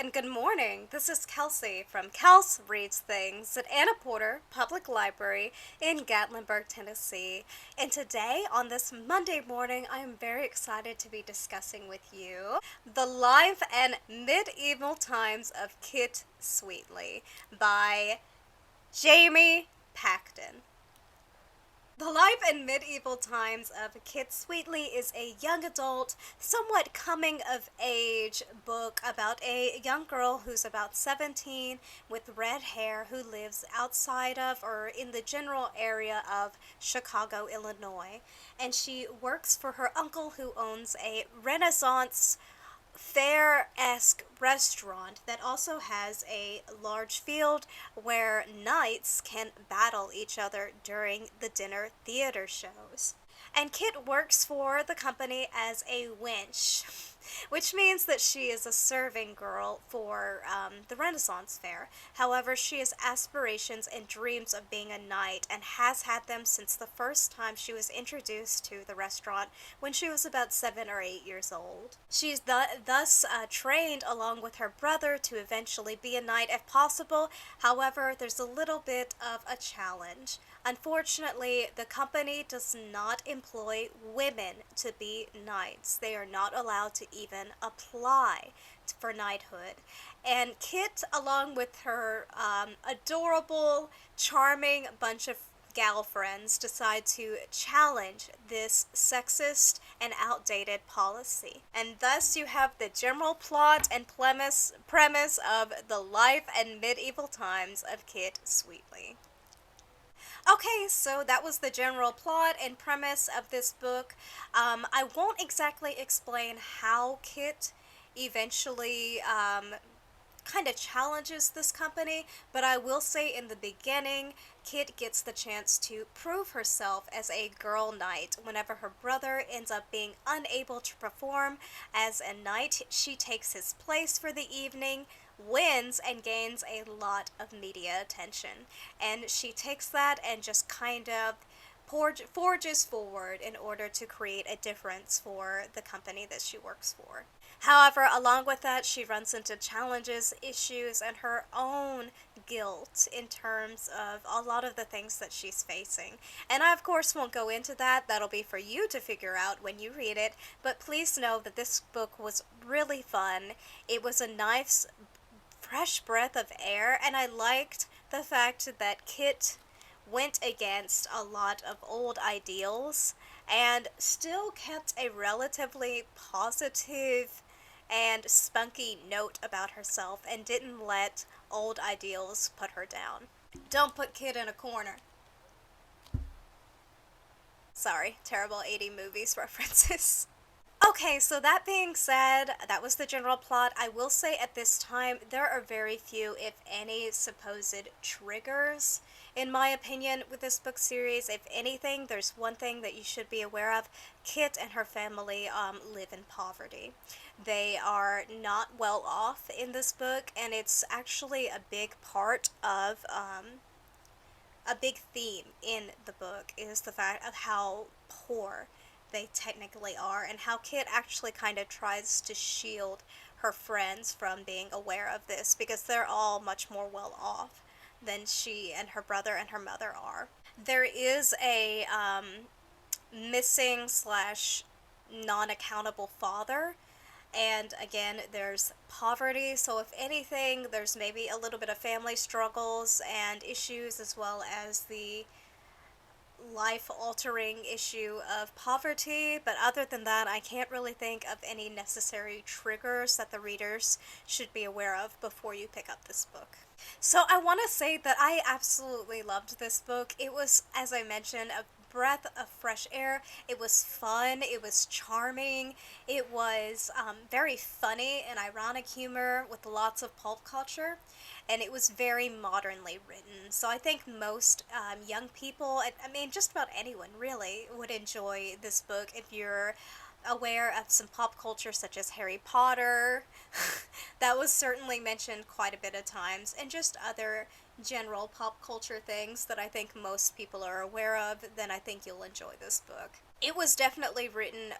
and good morning. This is Kelsey from Kels Reads Things at Anna Porter Public Library in Gatlinburg, Tennessee. And today, on this Monday morning, I am very excited to be discussing with you The Life and Medieval Times of Kit Sweetly by Jamie Paxton. The Life and Medieval Times of Kit Sweetly is a young adult, somewhat coming of age book about a young girl who's about 17 with red hair who lives outside of or in the general area of Chicago, Illinois. And she works for her uncle who owns a Renaissance fair-esque restaurant that also has a large field where knights can battle each other during the dinner theater shows. And Kit works for the company as a wench, which means that she is a serving girl for the Renaissance Fair. However, she has aspirations and dreams of being a knight and has had them since the first time she was introduced to the restaurant when she was about 7 or 8 years old. She's thus trained along with her brother to eventually be a knight if possible. However, there's a little bit of a challenge. Unfortunately, the company does not employ women to be knights. They are not allowed to even apply for knighthood. And Kit, along with her adorable, charming bunch of gal friends, decide to challenge this sexist and outdated policy. And thus you have the general plot and premise of The Life and Medieval Times of Kit Sweetly. Okay, so that was the general plot and premise of this book. I won't exactly explain how Kit eventually kind of challenges this company, but I will say in the beginning, Kit gets the chance to prove herself as a girl knight. Whenever her brother ends up being unable to perform as a knight, she takes his place for the evening, wins, and gains a lot of media attention. And she takes that and just kind of forges forward in order to create a difference for the company that she works for. However, along with that, she runs into challenges, issues, and her own guilt in terms of a lot of the things that she's facing. And I, of course, won't go into that. That'll be for you to figure out when you read it. But please know that this book was really fun. It was a nice, fresh breath of air, and I liked the fact that Kit went against a lot of old ideals and still kept a relatively positive and spunky note about herself and didn't let old ideals put her down. Don't put Kit in a corner. Sorry, terrible 80 movies references. Okay, so that being said, that was the general plot. I will say at this time, there are very few, if any, supposed triggers, in my opinion, with this book series. If anything, there's one thing that you should be aware of. Kit and her family live in poverty. They are not well off in this book, and it's actually a big part of, a big theme in the book is the fact of how poor they technically are, and how Kit actually kind of tries to shield her friends from being aware of this because they're all much more well off than she and her brother and her mother are. There is a missing slash non-accountable father, and again, there's poverty, so if anything, there's maybe a little bit of family struggles and issues, as well as the life-altering issue of poverty. But other than that, I can't really think of any necessary triggers that the readers should be aware of before you pick up this book. So I want to say that I absolutely loved this book. It was, as I mentioned, a breath of fresh air. It was fun, it was charming, it was very funny and ironic humor with lots of pulp culture, and it was very modernly written. So I think most young people, I mean just about anyone really, would enjoy this book if you're aware of some pop culture such as Harry Potter. That was certainly mentioned quite a bit of times, and just other general pop culture things that I think most people are aware of. Then I think you'll enjoy this book. It was definitely written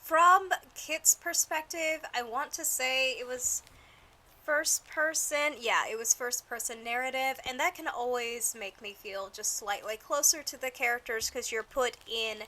from Kit's perspective. I want to say it was First person, yeah, it was first person narrative, and that can always make me feel just slightly closer to the characters because you're put in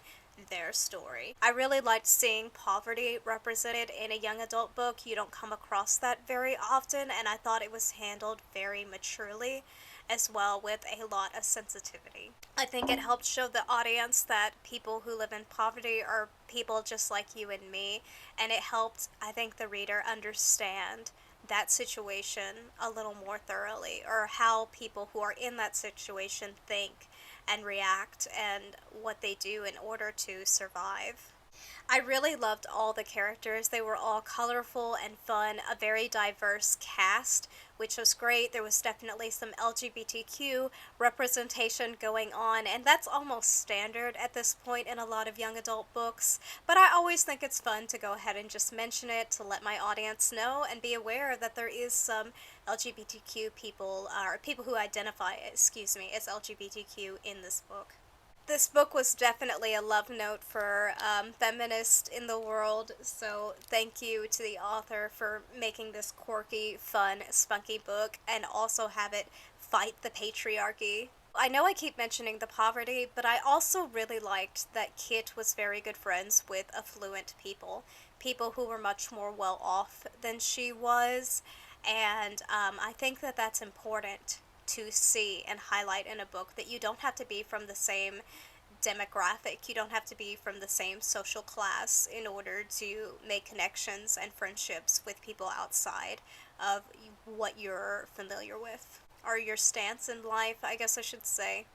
their story. I really liked seeing poverty represented in a young adult book. You don't come across that very often, and I thought it was handled very maturely as well with a lot of sensitivity. I think it helped show the audience that people who live in poverty are people just like you and me, and it helped, I think, the reader understand that situation a little more thoroughly, or how people who are in that situation think and react and what they do in order to survive. I really loved all the characters. They were all colorful and fun, a very diverse cast, which was great. There was definitely some LGBTQ representation going on, and that's almost standard at this point in a lot of young adult books. But I always think it's fun to go ahead and just mention it to let my audience know and be aware that there is some LGBTQ people, or people who identify, excuse me, as LGBTQ in this book. This book was definitely a love note for feminists in the world, so thank you to the author for making this quirky, fun, spunky book and also have it fight the patriarchy. I know I keep mentioning the poverty, but I also really liked that Kit was very good friends with affluent people, people who were much more well off than she was, and I think that that's important to see and highlight in a book, that you don't have to be from the same demographic, you don't have to be from the same social class in order to make connections and friendships with people outside of what you're familiar with, or your stance in life, I guess I should say.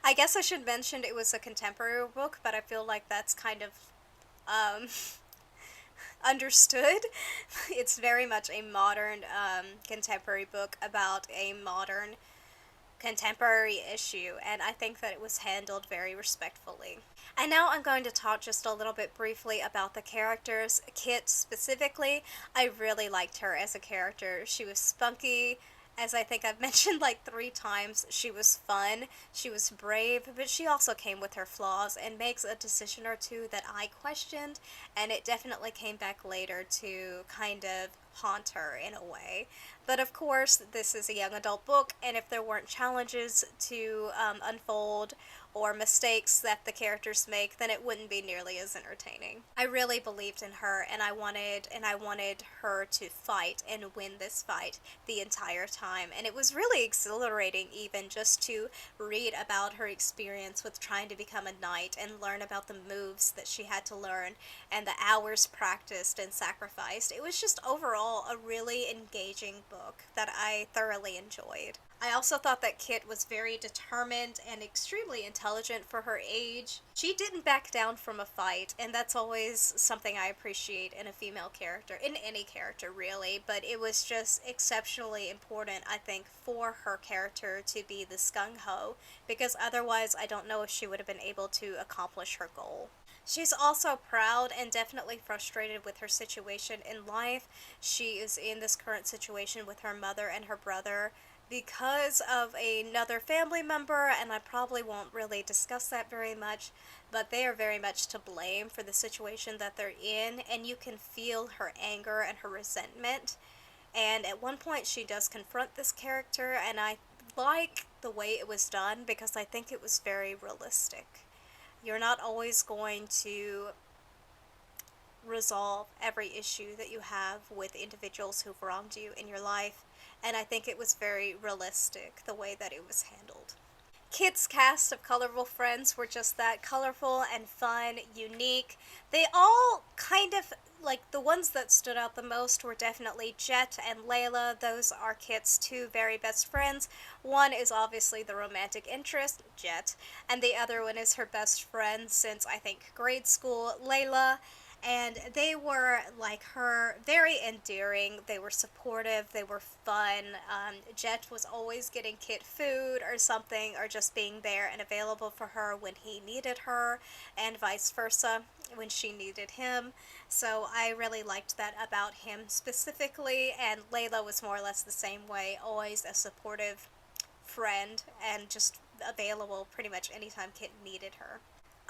I guess I should mention it was a contemporary book, but I feel like that's kind of um, understood. It's very much a modern contemporary book about a modern contemporary issue, and I think that it was handled very respectfully. And now I'm going to talk just a little bit briefly about the characters. Kit specifically, I really liked her as a character. She was spunky, as I think I've mentioned like 3 times. She was fun, she was brave, but she also came with her flaws and makes a decision or two that I questioned, and it definitely came back later to kind of haunt her in a way. But of course, this is a young adult book, and if there weren't challenges to unfold or mistakes that the characters make, then it wouldn't be nearly as entertaining. I really believed in her, and I wanted her to fight and win this fight the entire time. And it was really exhilarating even just to read about her experience with trying to become a knight and learn about the moves that she had to learn and the hours practiced and sacrificed. It was just overall a really engaging book that I thoroughly enjoyed. I also thought that Kit was very determined and extremely intelligent for her age. She didn't back down from a fight, and that's always something I appreciate in a female character, in any character really, but it was just exceptionally important, I think, for her character to be the skung-ho, because otherwise I don't know if she would have been able to accomplish her goal. She's also proud and definitely frustrated with her situation in life. She is in this current situation with her mother and her brother because of another family member, and I probably won't really discuss that very much, but they are very much to blame for the situation that they're in, and you can feel her anger and her resentment. And at one point, she does confront this character, and I like the way it was done because I think it was very realistic. You're not always going to resolve every issue that you have with individuals who've wronged you in your life, and I think it was very realistic the way that it was handled. Kit's cast of colorful friends were just that, colorful and fun, unique. They all kind of, like, the ones that stood out the most were definitely Jet and Layla. Those are Kit's 2 very best friends. One is obviously the romantic interest, Jet, and the other one is her best friend since, I think, grade school, Layla. And they were, like her, very endearing. They were supportive. They were fun. Jet was always getting Kit food or something, or just being there and available for her when he needed her, and vice versa when she needed him. So I really liked that about him specifically, and Layla was more or less the same way, always a supportive friend and just available pretty much anytime Kit needed her.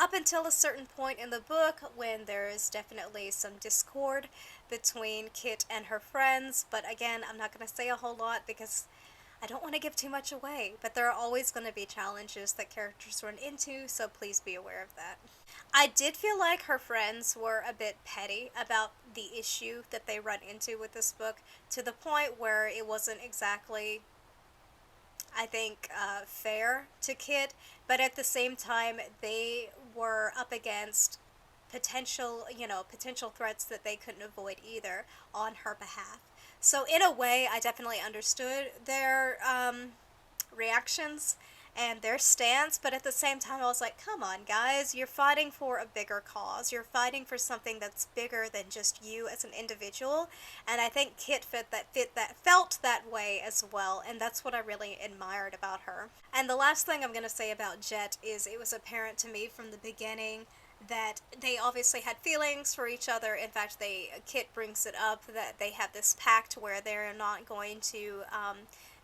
up until a certain point in the book when there is definitely some discord between Kit and her friends. But again, I'm not going to say a whole lot because I don't want to give too much away. But there are always going to be challenges that characters run into, so please be aware of that. I did feel like her friends were a bit petty about the issue that they run into with this book, to the point where it wasn't exactly, I think, fair to Kit, but at the same time, they were up against potential threats that they couldn't avoid either on her behalf. So in a way, I definitely understood their reactions and their stance, but at the same time, I was like, come on, guys, you're fighting for a bigger cause. You're fighting for something that's bigger than just you as an individual. And I think Kit felt that way as well, and that's what I really admired about her. And the last thing I'm going to say about Jet is it was apparent to me from the beginning that they obviously had feelings for each other. In fact, Kit brings it up that they have this pact where they're not going to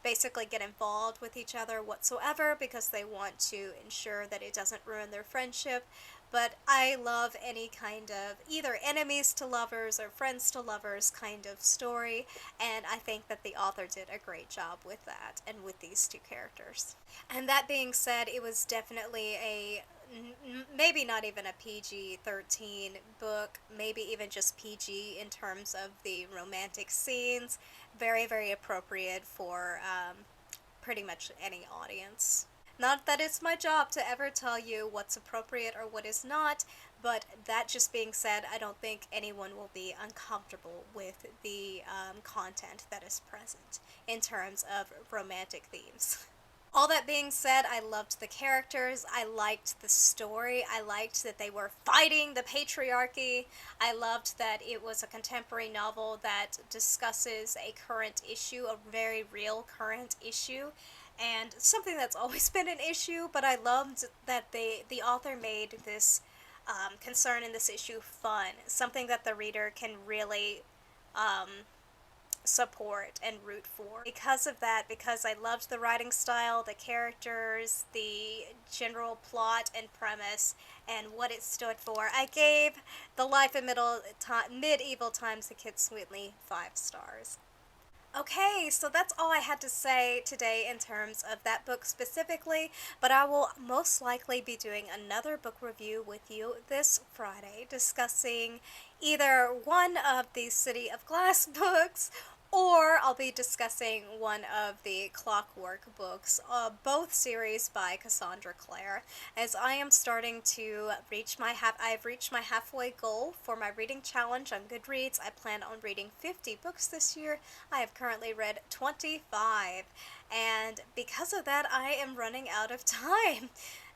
basically get involved with each other whatsoever because they want to ensure that it doesn't ruin their friendship. But I love any kind of either enemies to lovers or friends to lovers kind of story, and I think that the author did a great job with that and with these two characters. And that being said, it was definitely maybe not even a PG-13 book, maybe even just PG in terms of the romantic scenes. Very, very appropriate for pretty much any audience. Not that it's my job to ever tell you what's appropriate or what is not, but that just being said, I don't think anyone will be uncomfortable with the content that is present in terms of romantic themes. All that being said, I loved the characters, I liked the story, I liked that they were fighting the patriarchy, I loved that it was a contemporary novel that discusses a current issue, a very real current issue, and something that's always been an issue, but I loved that the author made this concern in this issue fun, something that the reader can really um, support and root for. Because of that, because I loved the writing style, the characters, the general plot and premise, and what it stood for, I gave The Life in Medieval Times, The Kid Sweetly 5 stars. Okay, so that's all I had to say today in terms of that book specifically, but I will most likely be doing another book review with you this Friday, discussing either one of the City of Glass books, or I'll be discussing one of the Clockwork books, both series by Cassandra Clare, as I am starting to I've reached my halfway goal for my reading challenge on Goodreads. I plan on reading 50 books this year. I have currently read 25, and because of that, I am running out of time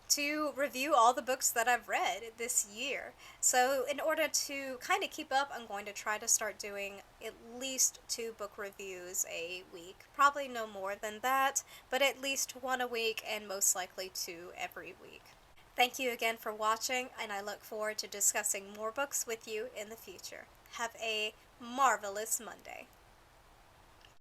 to review all the books that I've read this year. So in order to kind of keep up, I'm going to try to start doing at least 2 book reviews a week. Probably no more than that, but at least 1 a week, and most likely 2 every week. Thank you again for watching, and I look forward to discussing more books with you in the future. Have a marvelous Monday.